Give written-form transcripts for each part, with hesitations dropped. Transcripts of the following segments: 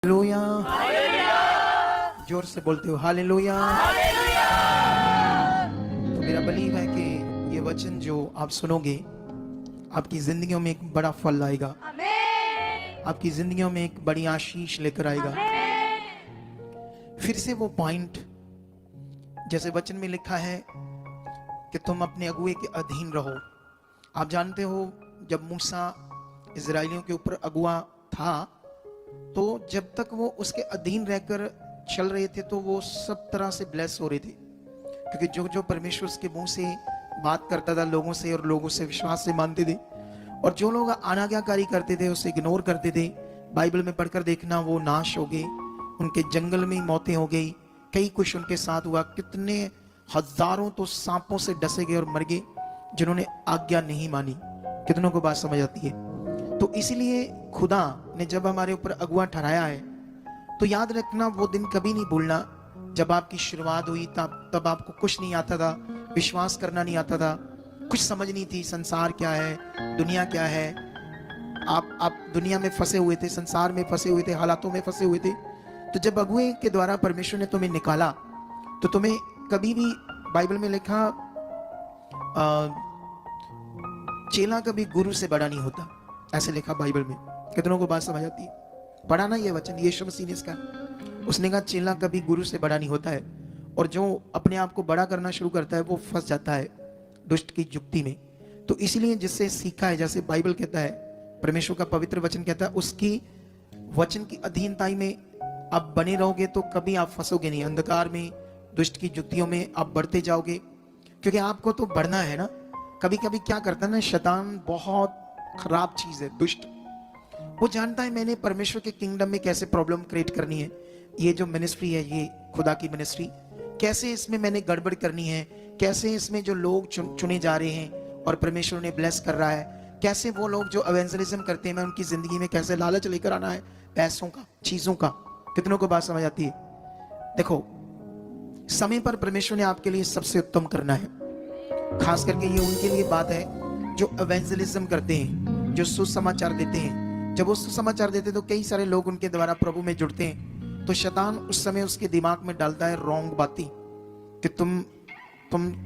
Hallelujah, जोर से बोलते हो हालेलुया। तो मेरा बिलीव है कि ये वचन जो आप सुनोगे आपकी जिंदगियों में एक बड़ा फल लाएगा, आपकी जिंदगियों में एक बड़ी आशीष लेकर आएगा। फिर से वो पॉइंट जैसे वचन में लिखा है कि तुम अपने अगुए के अधीन रहो। आप जानते हो जब मूसा इजराइलियों के ऊपर अगुआ था तो जब तक वो उसके अधीन रहकर चल रहे थे तो वो सब तरह से ब्लेस हो रहे थे, क्योंकि जो जो परमेश्वर उसके मुंह से बात करता था लोगों से और लोगों से विश्वास से मानते थे, और जो लोग अनाज्ञाकारी करते थे उसे इग्नोर करते थे। बाइबल में पढ़कर देखना वो नाश हो गए, उनके जंगल में मौतें हो गई। कई कुछ उनके साथ हुआ, कितने हजारों तो सांपों से डसे गए और मर गए जिन्होंने आज्ञा नहीं मानी। कितनों को बात समझ आती है? तो इसीलिए खुदा ने जब हमारे ऊपर अगुआ ठहराया है तो याद रखना वो दिन कभी नहीं भूलना जब आपकी शुरुआत हुई तब आपको कुछ नहीं आता था, विश्वास करना नहीं आता था, कुछ समझ नहीं थी संसार क्या है, दुनिया क्या है। आप दुनिया में फंसे हुए थे, संसार में फंसे हुए थे, हालातों में फंसे हुए थे। तो जब अगुए के द्वारा परमेश्वर ने तुम्हें निकाला तो तुम्हें कभी भी, बाइबल में लिखा चेला कभी गुरु से बड़ा नहीं होता, ऐसे लिखा बाइबल में। कितनों को बात समझ आती है? पढ़ा ना ये वचन यीशु मसीह ने इसका, उसने कहा चेला कभी गुरु से बड़ा नहीं होता है। और जो अपने आप को बड़ा करना शुरू करता है वो फंस जाता है दुष्ट की युक्ति में। तो इसीलिए जिससे सीखा है, जैसे बाइबल कहता है, परमेश्वर का पवित्र वचन कहता है, उसकी वचन की अधीनताई में आप बने रहोगे तो कभी आप फंसोगे नहीं। अंधकार में, दुष्ट की युक्तियों में आप बढ़ते जाओगे, क्योंकि आपको तो बढ़ना है ना। कभी कभी क्या करता है ना शैतान, बहुत खराब चीज है दुष्ट, वो जानता है मैंने परमेश्वर के किंगडम में कैसे प्रॉब्लम क्रिएट करनी है। ये जो मिनिस्ट्री है, ये खुदा की मिनिस्ट्री, कैसे इसमें मैंने गड़बड़ करनी है, कैसे इसमें जो लोग चुने जा रहे हैं और परमेश्वर ने ब्लेस कर रहा है, कैसे वो लोग जो एवेंजलिज्म करते हैं मैं उनकी जिंदगी में कैसे लालच लेकर आना है, पैसों का, चीजों का। कितनों को बात समझ आती है? देखो, समय पर परमेश्वर ने आपके लिए सबसे उत्तम करना है। खास करके ये उनके लिए बात है जो एवेंजलिज्म करते हैं, जो सुसमाचार देते हैं। जब वो सुसमाचार देते हैं तो कई सारे लोग उनके द्वारा प्रभु में जुड़ते हैं, तो शैतान उस समय उसके दिमाग में डालता है रॉन्ग बातें कि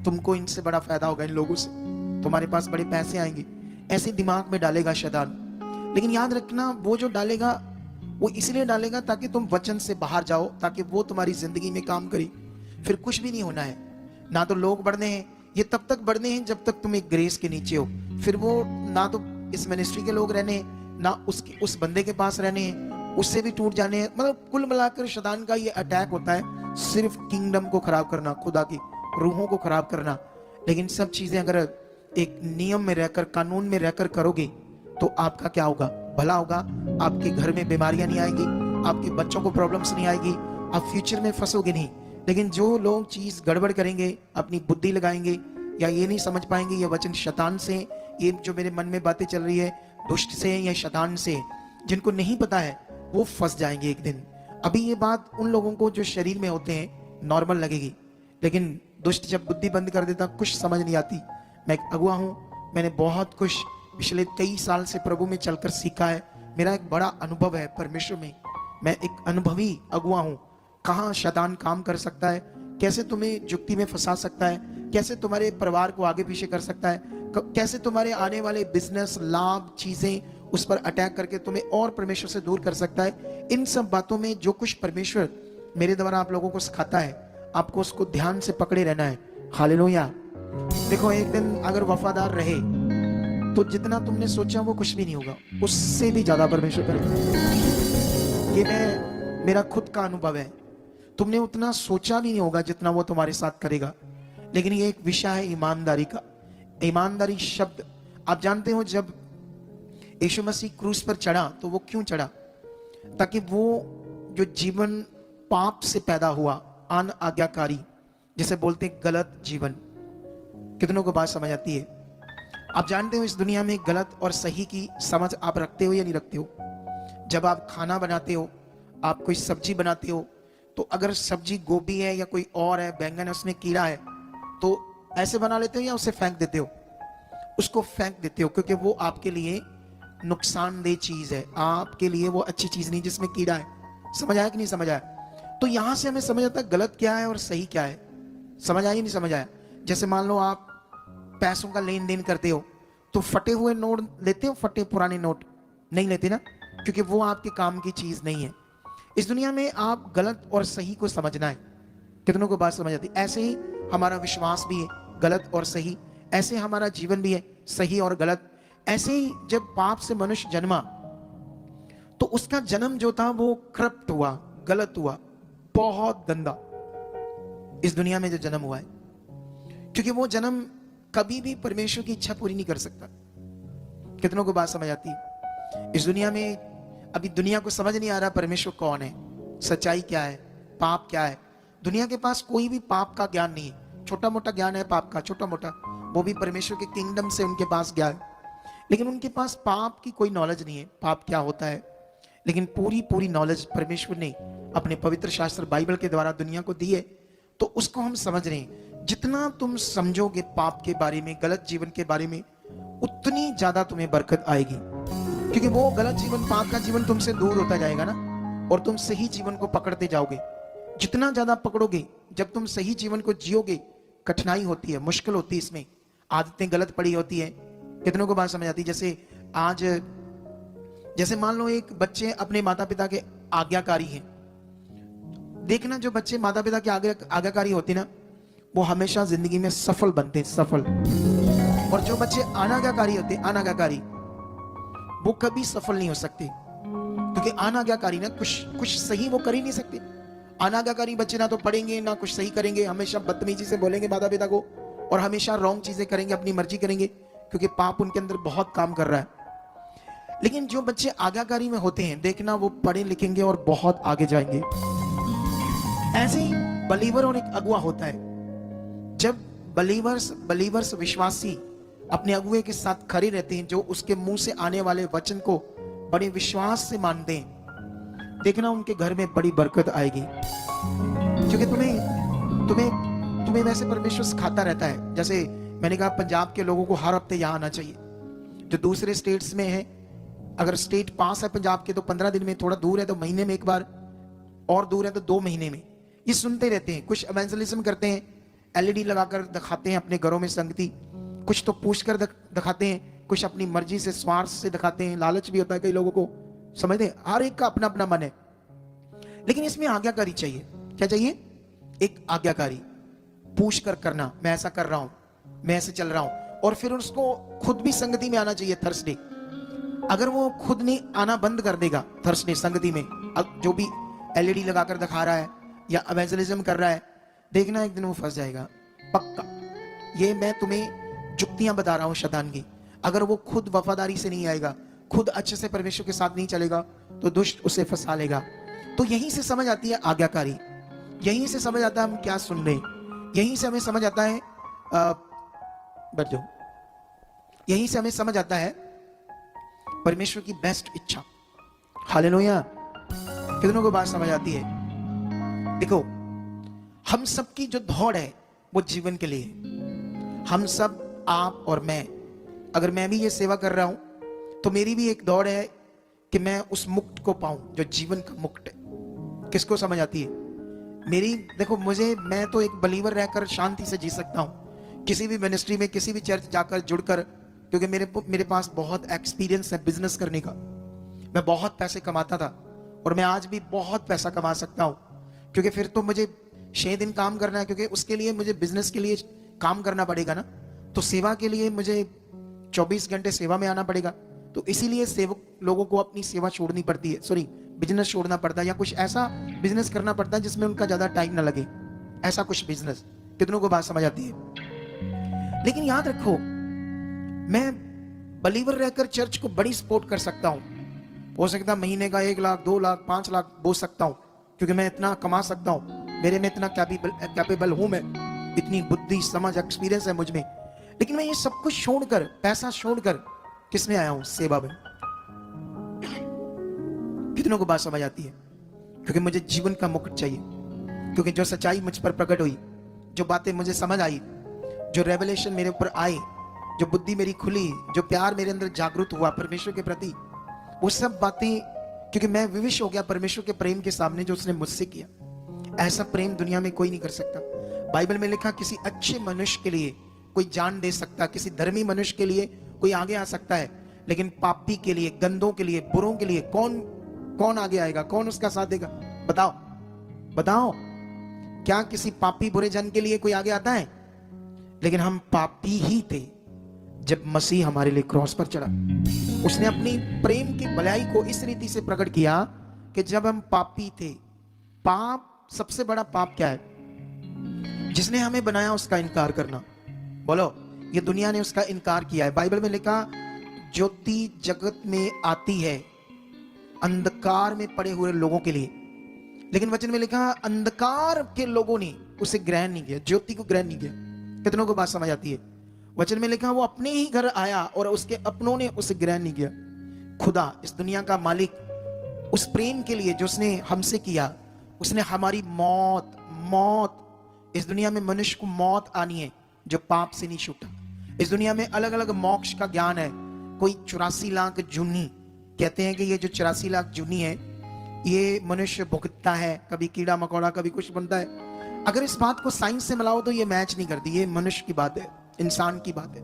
तुमको इनसे बड़ा फायदा होगा, इन लोगों से तुम्हारे पास बड़े पैसे आएंगे, ऐसे दिमाग में डालेगा शैतान। लेकिन याद रखना वो जो डालेगा वो इसलिए डालेगा ताकि तुम वचन से बाहर जाओ, ताकि वो तुम्हारी जिंदगी में काम करे। फिर कुछ भी नहीं होना है, ना तो लोग बढ़ने हैं, ये तब तक बढ़ने हैं जब तक तुम एक ग्रेस के नीचे हो। फिर वो ना तो इस मिनिस्ट्री के लोग रहने हैं, ना उस बंदे के पास रहने हैं, उससे भी टूट जाने हैं। मतलब कुल मिलाकर शैतान का ये अटैक होता है सिर्फ किंगडम को खराब करना, खुदा की रूहों को खराब करना। लेकिन सब चीजें अगर एक नियम में रहकर, कानून में रहकर करोगे तो आपका क्या होगा? भला होगा। आपके घर में बीमारियां नहीं आएगी, आपके बच्चों को प्रॉब्लम्स नहीं आएगी, आप फ्यूचर में फंसोगे नहीं। लेकिन जो लोग चीज गड़बड़ करेंगे, अपनी बुद्धि लगाएंगे या ये नहीं समझ पाएंगे ये वचन शैतान से, ये जो मेरे मन में बातें चल रही है दुष्ट से या शैतान से, जिनको नहीं पता है वो फंस जाएंगे एक दिन। अभी ये बात उन लोगों को जो शरीर में होते हैं नॉर्मल लगेगी, लेकिन दुष्ट जब बुद्धि बंद कर देता कुछ समझ नहीं आती। मैं एक अगुआ हूं, मैंने बहुत कुछ पिछले 23 साल से प्रभु में चलकर सीखा है। मेरा एक बड़ा अनुभव है परमेश्वर में, मैं एक अनुभवी अगुआ हूं। कहाँ शैतान काम कर सकता है, कैसे तुम्हें जुक्ति में फंसा सकता है, कैसे तुम्हारे परिवार को आगे पीछे कर सकता है, कैसे तुम्हारे आने वाले बिजनेस, लाभ, चीजें उस पर अटैक करके तुम्हें और परमेश्वर से दूर कर सकता है। इन सब बातों में जो कुछ परमेश्वर मेरे द्वारा आप लोगों को सिखाता है, आपको उसको ध्यान से पकड़े रहना है। हालेलुया। देखो, एक दिन अगर वफादार रहे तो जितना तुमने सोचा वो कुछ भी नहीं होगा, उससे भी ज्यादा परमेश्वर करेगा। ये मेरा खुद का अनुभव है। तुमने उतना सोचा भी नहीं होगा जितना वो तुम्हारे साथ करेगा। लेकिन ये एक विषय है ईमानदारी का। ईमानदारी शब्द आप जानते हो, जब यीशु मसीह क्रूस पर चढ़ा तो वो क्यों चढ़ा? ताकि वो जो जीवन पाप से पैदा हुआ, अनाज्ञाकारी, जिसे बोलते हैं गलत जीवन। कितनों को बात समझ आती है? आप जानते हो इस दुनिया में गलत और सही की समझ आप रखते हो या नहीं रखते हो? जब आप खाना बनाते हो, आप कोई सब्जी बनाते हो, तो अगर सब्जी गोभी है या कोई और है, बैंगन है, उसमें कीड़ा है, तो ऐसे बना लेते हो या उसे फेंक देते हो? उसको फेंक देते हो, क्योंकि वो आपके लिए नुकसानदेह चीज है, आपके लिए वो अच्छी चीज नहीं जिसमें कीड़ा है। समझ आया कि नहीं समझ आया? तो यहां से हमें समझ आता है गलत क्या है और सही क्या है। समझ आया नहीं समझ आया? जैसे मान लो आप पैसों का लेन देन करते हो, तो फटे हुए नोट लेते हो? फटे पुराने नोट नहीं लेते ना, क्योंकि वो आपके काम की चीज नहीं है। इस दुनिया में आप गलत और सही को समझना है। कितनों को बात समझ आती? ऐसे ही हमारा विश्वास भी है, गलत और सही। ऐसे हमारा जीवन भी है, सही और गलत। ऐसे ही जब पाप से मनुष्य जन्मा, तो उसका जन्म जो था वो करप्ट हुआ, गलत हुआ, बहुत गंदा इस दुनिया में जो जन्म हुआ है। क्योंकि वो जन्म कभी भी परमेश्वर की इच्छा पूरी नहीं कर सकता। कितनों को बात समझ आती है? इस दुनिया में अभी दुनिया को समझ नहीं आ रहा परमेश्वर कौन है, सच्चाई क्या है, पाप क्या है। दुनिया के पास कोई भी पाप का ज्ञान नहीं है। छोटा मोटा ज्ञान है पाप का, छोटा मोटा, वो भी परमेश्वर के किंगडम से उनके पास ज्ञान, लेकिन उनके पास पाप की कोई नॉलेज नहीं है, पाप क्या होता है। लेकिन पूरी पूरी नॉलेज परमेश्वर ने अपने पवित्र शास्त्र बाइबल के द्वारा दुनिया को दी है। तो उसको हम समझ रहे हैं। जितना तुम समझोगे पाप के बारे में, गलत जीवन के बारे में, उतनी ज्यादा तुम्हें बरकत आएगी। क्योंकि वो गलत जीवन, पाप का जीवन तुमसे दूर होता जाएगा ना, और तुम सही जीवन को पकड़ते जाओगे। जितना ज्यादा पकड़ोगे, जब तुम सही जीवन को जियोगे, कठिनाई होती है, मुश्किल होती है, इसमें आदतें गलत पड़ी होती है। कितनों को बात समझ आती? जैसे मान लो एक बच्चे अपने माता पिता के आज्ञाकारी हैं। देखना, जो बच्चे माता पिता के आज्ञाकारी होते ना, वो हमेशा जिंदगी में सफल बनते हैं, सफल। और जो बच्चे अनाज्ञाकारी होते, अनाज्ञाकारी, वो कभी सफल नहीं हो सकते। क्योंकि अनाज्ञाकारी ना कुछ सही वो कर ही नहीं सकते। अनाज्ञाकारी बच्चे ना तो पढ़ेंगे, ना कुछ सही करेंगे, हमेशा बदतमीजी से बोलेंगे माता पिता को, और हमेशा रॉन्ग चीजें करेंगे, अपनी मर्जी करेंगे, क्योंकि पाप उनके अंदर बहुत काम कर रहा है। लेकिन जो बच्चे आज्ञाकारी में होते हैं, देखना वो पढ़े लिखेंगे और बहुत आगे जाएंगे। ऐसे ही बलीवर और एक अगुआ होता है। जब बलीवर्स विश्वासी अपने अगुए के साथ खड़े रहते हैं, जो उसके मुंह से आने वाले वचन को बड़े विश्वास से मानते हैं, देखना उनके घर में बड़ी बरकत आएगी। क्योंकि तुम्हें वैसे परमेश्वर सिखाता रहता है। जैसे मैंने कहा, पंजाब के लोगों को हर हफ्ते यहाँ आना चाहिए। जो दूसरे स्टेट्स में है, अगर स्टेट पास है पंजाब के, तो 15 दिन में, थोड़ा दूर है तो महीने में एक बार, और दूर है तो 2 महीने में। ये सुनते रहते हैं। कुछ इवेंजलिज्म करते हैं, एलईडी लगाकर दिखाते हैं अपने घरों में संगति, कुछ तो पूछ कर दिखाते हैं, कुछ अपनी मर्जी से, स्वार्थ से दिखाते हैं। लालच भी होता है कई लोगों को, समझते? हर एक का अपना अपना मन है। लेकिन इसमें आज्ञाकारी चाहिए। क्या चाहिए? एक आज्ञाकारी, पूछ कर करना, मैं ऐसा कर रहा हूं, मैं ऐसे चल रहा हूं। और फिर उसको खुद भी संगति में आना चाहिए थर्सडे। अगर वो खुद नहीं आना बंद कर देगा थर्सडे संगति में, जो भी एलईडी लगाकर दिखा रहा है या इवेंजलिज्म कर रहा है, देखना एक दिन वो फंस जाएगा, पक्का। ये मैं तुम्हें जुक्तियां बता रहा हूं शैतान की। अगर वो खुद वफादारी से नहीं आएगा, खुद अच्छे से परमेश्वर के साथ नहीं चलेगा, तो दुष्ट उसे फंसा लेगा। तो यहीं से समझ आती है आज्ञाकारी, यहीं से समझ आता है हम क्या सुन रहे, यहीं से हमें समझ आता है बैठ जाओ, यहीं से हमें समझ आता है परमेश्वर की बेस्ट इच्छा। हालेलुया। कितनों को बात समझ आती है? देखो, हम सबकी जो दौड़ है वो जीवन के लिए, हम सब, आप और मैं, अगर मैं भी ये सेवा कर रहा हूं, तो मेरी भी एक दौड़ है कि मैं उस मुक्त को पाऊं जो जीवन का मुक्त है। किसको समझ आती है मेरी? देखो, मैं तो एक बलीवर रहकर शांति से जी सकता हूं, किसी भी मिनिस्ट्री में, किसी भी चर्च जाकर जुड़कर, क्योंकि मेरे पास बहुत एक्सपीरियंस है बिजनेस करने का। मैं बहुत पैसे कमाता था और मैं आज भी बहुत पैसा कमा सकता हूं, क्योंकि फिर तो मुझे 6 दिन काम करना है, क्योंकि उसके लिए मुझे बिजनेस के लिए काम करना पड़ेगा ना। तो सेवा के लिए मुझे 24 घंटे सेवा में आना पड़ेगा। तो इसीलिए सेवक लोगों को अपनी सेवा छोड़नी पड़ती है, सॉरी, बिजनेस छोड़ना पड़ता है, या कुछ ऐसा बिजनेस करना पड़ता है जिसमें उनका ज्यादा टाइम ना लगे, ऐसा कुछ बिजनेस। कितनों को बात समझ आती है? लेकिन याद रखो, मैं बलीवर रहकर चर्च को बड़ी सपोर्ट कर सकता हूं। हो सकता महीने का 1 लाख, 2 लाख, 5 लाख बोल सकता हूं, क्योंकि मैं इतना कमा सकता हूं, मेरे में इतना कैपेबल हूं, मैं इतनी बुद्धि, समझ, एक्सपीरियंस है मुझ में। लेकिन मैं ये सब कुछ छोड़कर, पैसा छोड़कर, किस में आया हूं? सेवा में। कितनों को बात समझ आती है? क्योंकि मुझे जीवन का मुकुट चाहिए। क्योंकि जो सच्चाई मुझ पर प्रकट हुई, जो बातें मुझे समझ आई, जो रेवलेशन मेरे ऊपर आई, जो बुद्धि मेरी खुली, जो प्यार मेरे अंदर जागृत हुआ परमेश्वर के प्रति, वो सब बातें क्योंकि मैं विवश हो गया परमेश्वर के प्रेम के सामने जो उसने मुझसे किया। ऐसा प्रेम दुनिया में कोई नहीं कर सकता। बाइबल में लिखा किसी अच्छे मनुष्य के लिए कोई जान दे सकता, किसी धर्मी मनुष्य के लिए कोई आगे आ सकता है, लेकिन पापी के लिए, गंदों के लिए, बुरों के लिए कौन आगे आएगा? कौन उसका साथ देगा? बताओ बताओ, क्या किसी पापी बुरे जन के लिए कोई आगे आता है? लेकिन हम पापी ही थे जब मसीह हमारे लिए क्रॉस पर चढ़ा। उसने अपनी प्रेम की भलाई को इस रीति से प्रकट किया कि जब हम पापी थे, पाप सबसे बड़ा पाप क्या है? जिसने हमें बनाया उसका इनकार करना। बोलो, ये दुनिया ने उसका इनकार किया है। बाइबल में लिखा ज्योति जगत में आती है अंधकार में पड़े हुए लोगों के लिए, लेकिन वचन में लिखा अंधकार के लोगों ने उसे ग्रहण नहीं किया, ज्योति को ग्रहण नहीं किया। कितनों को बात समझ आती है? वचन में लिखा वो अपने ही घर आया और उसके अपनों ने उसे ग्रहण नहीं किया। खुदा, इस दुनिया का मालिक, उस प्रेम के लिए जो उसने हमसे किया, उसने हमारी मौत इस दुनिया में मनुष्य को मौत आनी है जो पाप से नहीं छूटा। इस दुनिया में अलग अलग मोक्ष का ज्ञान है। कोई 84 लाख जूनी कहते हैं कि ये जो 84 लाख जूनी है ये मनुष्य भुगतता है, कभी कीड़ा मकोड़ा, कभी कुछ बनता है। अगर इस बात को साइंस से मिलाओ तो ये मैच नहीं करती। ये मनुष्य की बात है, इंसान की बात है,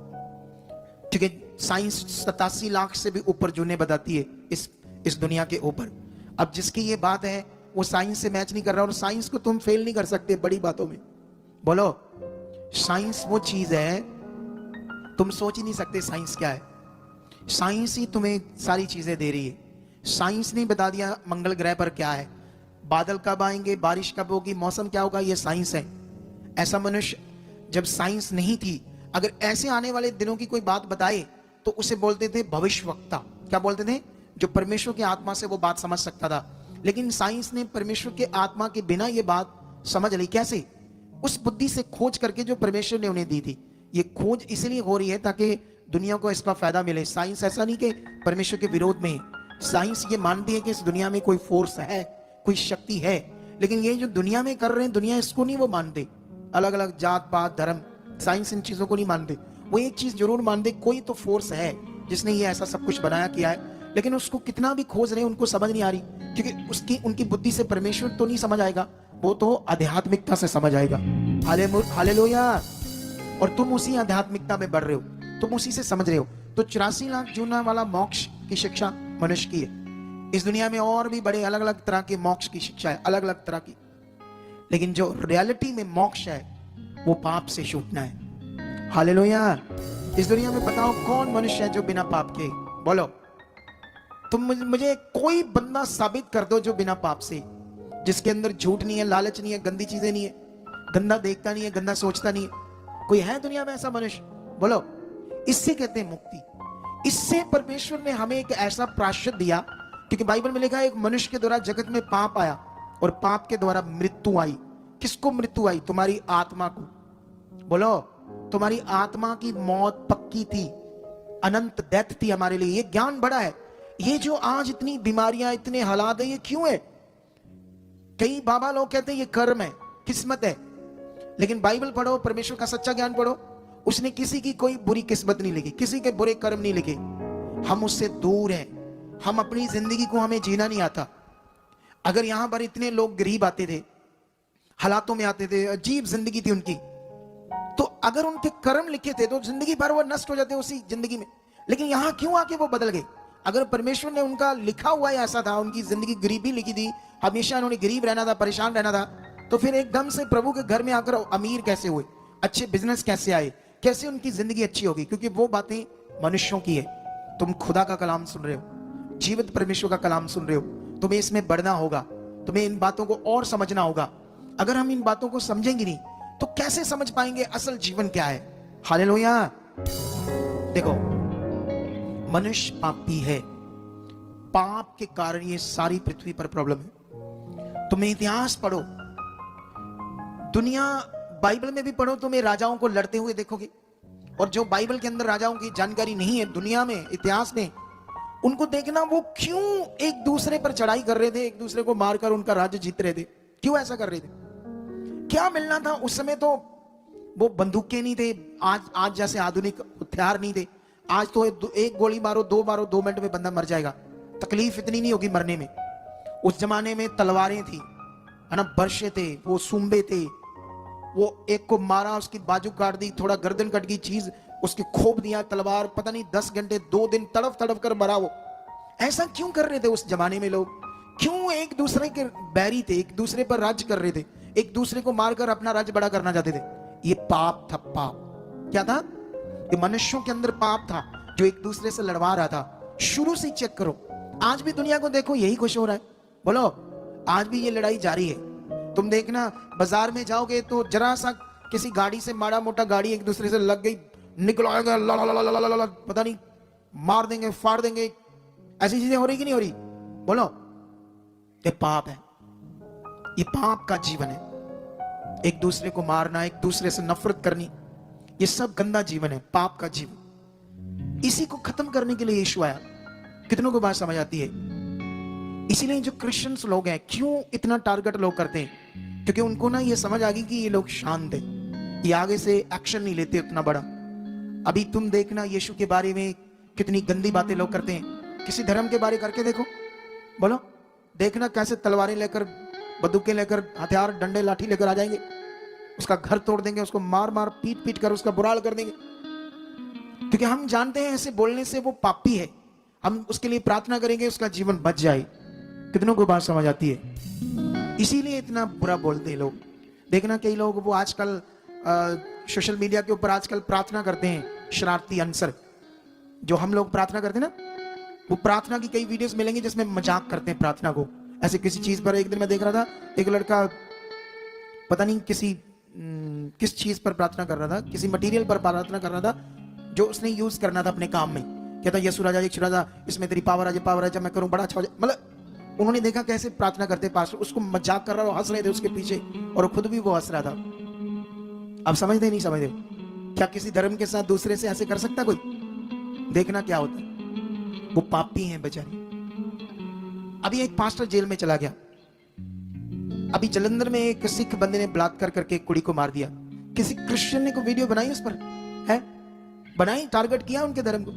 क्योंकि साइंस 87 लाख से भी ऊपर जूने बताती है इस दुनिया के ऊपर। अब जिसकी ये बात है वो साइंस से मैच नहीं कर रहा, और साइंस को तुम फेल नहीं कर सकते बड़ी बातों में। बोलो, साइंस वो चीज है तुम सोच ही नहीं सकते साइंस क्या है। साइंस ही तुम्हें सारी चीजें दे रही है। साइंस ने बता दिया मंगल ग्रह पर क्या है, बादल कब आएंगे, बारिश कब होगी, मौसम क्या होगा, ये साइंस है। ऐसा मनुष्य जब साइंस नहीं थी, अगर ऐसे आने वाले दिनों की कोई बात बताए तो उसे बोलते थे भविष्यवक्ता। क्या बोलते थे? जो परमेश्वर की आत्मा से वो बात समझ सकता था। लेकिन साइंस ने परमेश्वर के आत्मा के बिना ये बात समझ ली। कैसे? उस बुद्धि से खोज करके जो परमेश्वर ने उन्हें दी थी। ये खोज इसलिए हो रही है ताकि दुनिया को इसका फायदा मिले। साइंस ऐसा नहीं कि परमेश्वर के विरोध में है। साइंस ये मानती है कि इस दुनिया में कोई फोर्स है, कोई शक्ति है, लेकिन ये जो दुनिया में कर रहे हैं, दुनिया इसको नहीं वो मानते। अलग अलग जात पात धर्म, साइंस इन चीजों को नहीं मानते। वो एक चीज जरूर मानते, कोई तो फोर्स है जिसने ये ऐसा सब कुछ बनाया किया है, लेकिन उसको कितना भी खोज रहे हैं उनको समझ नहीं आ रही, क्योंकि उनकी बुद्धि से परमेश्वर तो नहीं समझ आएगा, वो तो आध्यात्मिकता से समझ आएगा। हालेलुया। और तुम उसी आध्यात्मिकता में बढ़ रहे हो, तुम उसी से समझ रहे हो। तो 84 लाख जूना वाला मोक्ष की शिक्षा मनुष्य की है। इस दुनिया में और भी बड़े अलग अलग तरह के मोक्ष की शिक्षा है, अलग अलग तरह की, लेकिन जो रियलिटी में मोक्ष है वो पाप से छूटना है। हालेलुया। इस दुनिया में बताओ कौन मनुष्य है जो बिना पाप के? बोलो, तुम मुझे कोई बंदा साबित कर दो जो बिना पाप से, जिसके अंदर झूठ नहीं है, लालच नहीं है, गंदी चीजें नहीं है, गंदा देखता नहीं है, गंदा सोचता नहीं है। कोई है दुनिया में ऐसा मनुष्य? बोलो। इससे कहते हैं मुक्ति। इससे परमेश्वर ने हमें एक ऐसा प्रायश्चित दिया, क्योंकि बाइबल में लिखा है एक मनुष्य के द्वारा जगत में पाप आया और पाप के द्वारा मृत्यु आई। किसको मृत्यु आई? तुम्हारी आत्मा को। बोलो, तुम्हारी आत्मा की मौत पक्की थी, अनंत डेथ थी हमारे लिए। ये ज्ञान बड़ा है। ये जो आज इतनी बीमारियां, इतने हालात है, ये क्यों है? कई बाबा लोग कहते हैं ये कर्म है, किस्मत है, लेकिन बाइबल पढ़ो, परमेश्वर का सच्चा ज्ञान पढ़ो, उसने किसी की कोई बुरी किस्मत नहीं लिखी, किसी के बुरे कर्म नहीं लिखे। हम उससे दूर हैं। हम अपनी जिंदगी को हमें जीना नहीं आता। अगर यहां पर इतने लोग गरीब आते थे, हालातों में आते थे, अजीब जिंदगी थी उनकी, तो अगर उनके कर्म लिखे थे तो जिंदगी भर वो नष्ट हो जाते उसी जिंदगी में। लेकिन यहां क्यों आके वो बदल गए? अगर परमेश्वर ने उनका लिखा हुआ ऐसा था, उनकी जिंदगी गरीबी लिखी थी, हमेशा उन्होंने गरीब रहना था, परेशान रहना था, तो फिर एकदम से प्रभु के घर में आकर अमीर कैसे हुए, अच्छे बिजनेस कैसे आए, कैसे उनकी जिंदगी अच्छी होगी? क्योंकि वो बातें मनुष्यों की है। तुम खुदा का कलाम सुन रहे हो, जीवित परमेश्वर का कलाम सुन रहे हो, तुम्हें इसमें बढ़ना होगा, तुम्हें इन बातों को और समझना होगा। अगर हम इन बातों को समझेंगे नहीं तो कैसे समझ पाएंगे असल जीवन क्या है? हालेलुया। देखो, मनुष्य पापी है, पाप के कारण ये सारी पृथ्वी पर प्रॉब्लम है। तुम्हें इतिहास पढ़ो, दुनिया बाइबल में भी पढ़ो, तुम्हें राजाओं को लड़ते हुए देखोगे। और जो बाइबल के अंदर राजाओं की जानकारी नहीं है, दुनिया में, इतिहास में, उनको देखना वो क्यों एक दूसरे पर चढ़ाई कर रहे थे, एक दूसरे को मारकर उनका राज्य जीत रहे थे, क्यों ऐसा कर रहे थे? क्या मिलना था? उस समय तो वो बंदूकें नहीं थे, आज जैसे आधुनिक हथियार नहीं थे। आज तो एक गोली मारो, दो मारो, 2 मिनट में बंदा मर जाएगा। तकलीफ इतनी नहीं होगी मरने में। उस जमाने में तलवारें थी, है ना, बर्शे थे, वो सुम्बे थे, वो एक को मारा, उसकी बाजू काट दी, थोड़ा गर्दन कट गई, चीज उसके खोप दिया तलवार, पता नहीं 10 घंटे 2 दिन तड़फ तड़फ कर मरा वो। ऐसा क्यों कर रहे थे उस जमाने में लोग? क्यों एक दूसरे के बैरी थे, एक दूसरे पर राज कर रहे थे, एक दूसरे को मारकर अपना राज बड़ा करना चाहते थे? ये पाप था। पाप क्या था? ये मनुष्यों के अंदर पाप था जो एक दूसरे से लड़वा रहा था। शुरू से चेक करो, आज भी दुनिया को देखो, यही कुछ हो रहा है। बोलो, आज भी ये लड़ाई जारी है। तुम देखना, बाजार में जाओगे तो जरा सा किसी गाड़ी से, माड़ा मोटा गाड़ी एक दूसरे से लग गई, निकलाएगा, पता नहीं मार देंगे, फाड़ देंगे। ऐसी चीजें हो रही कि नहीं हो रही? बोलो, ये पाप है, ये पाप का जीवन है। एक दूसरे को मारना, एक दूसरे से नफरत करनी, ये सब गंदा जीवन है, पाप का जीवन। इसी को खत्म करने के लिए यीशु आया। कितनों को बात समझ आती है? इसीलिए जो क्रिश्चियंस लोग हैं, क्यों इतना टारगेट लोग करते हैं? क्योंकि उनको ना ये समझ आ गई कि ये लोग शांत है, ये आगे से एक्शन नहीं लेते उतना बड़ा। अभी तुम देखना, यीशु के बारे में कितनी गंदी बातें लोग करते हैं। किसी धर्म के बारे करके देखो, बोलो, देखना कैसे तलवारें लेकर, बंदूकें लेकर, हथियार, डंडे, लाठी लेकर आ जाएंगे, उसका घर तोड़ देंगे, उसको मार मार पीट पीट कर उसका बुरा हाल कर देंगे। क्योंकि हम जानते हैं ऐसे बोलने से वो पापी है, हम उसके लिए प्रार्थना करेंगे उसका जीवन बच जाए। कितनों को बात समझ आती है? इसीलिए इतना बुरा बोलते हैं लोग। देखना कई लोग वो आजकल सोशल मीडिया के ऊपर आजकल प्रार्थना करते हैं, शरारती अनसर जो हम लोग प्रार्थना करते हैं ना, वो प्रार्थना की कई वीडियोस मिलेंगे जिसमें मजाक करते हैं प्रार्थना को। ऐसे किसी चीज पर एक दिन मैं देख रहा था, एक लड़का पता नहीं किस चीज पर प्रार्थना कर रहा था, किसी मटेरियल पर प्रार्थना कर रहा था जो उसने यूज करना था अपने काम में। कहता यीशु राजा, यीशु राजा, इसमें तेरी पावर आ जाए, जब मैं करूं बड़ा अच्छा हो जाए। मतलब उन्होंने देखा कैसे प्रार्थना करते पास्टर, उसको मजाक कर रहा, हंस रहे थे उसके पीछे, और खुद भी वो हंस रहा था। अब समझते नहीं समझते? क्या किसी धर्म के साथ दूसरे से ऐसे कर सकता कोई? देखना क्या होता है, वो पापी हैं बेचारे। अभी एक पास्टर जेल में चला गया। अभी जलंधर में एक सिख बंदे ने बलात्कार करके एक कुड़ी को मार दिया। किसी क्रिश्चियन ने को वीडियो बनाई उस पर, है बनाई, टारगेट किया उनके धर्म को।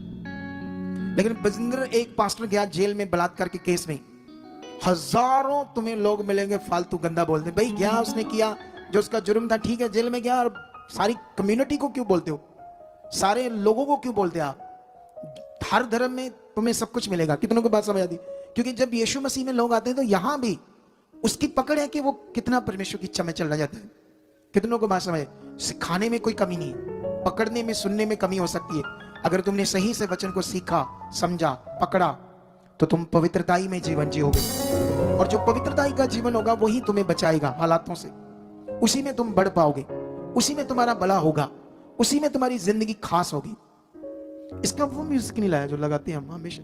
लेकिन बजिंदर एक पास्टर गया जेल में बलात्कार के केस में। हजारों तुम्हें लोग मिलेंगे फालतू गंदा बोलते, भाई गया उसने किया जो उसका जुर्म था, ठीक है, जेल में गया, और सारी कम्युनिटी को क्यों बोलते हो? सारे लोगों को क्यों बोलते हो आप? हर धर्म में तुम्हें सब कुछ मिलेगा। कितनों को बात समझ आती? क्योंकि जब यीशु मसीह में लोग आते हैं तो यहां भी उसकी पकड़ है कि वो कितना परमेश्वर की इच्छा में चलना जाता है। कितनों को बात समझ? सिखाने में कोई कमी नहीं है, पकड़ने में, सुनने में कमी हो सकती है। अगर तुमने सही से वचन को सीखा, समझा, पकड़ा, तो तुम पवित्रताई में जीवन जियोगे, और जो पवित्रताई का जीवन होगा वही तुम्हें बचाएगा हालातों से। उसी में तुम बढ़ पाओगे, उसी में तुम्हारा भला होगा, उसी में तुम्हारी जिंदगी खास होगी। इसका वो म्यूजिक नहीं लाया जो लगाते हैं हम हमेशा।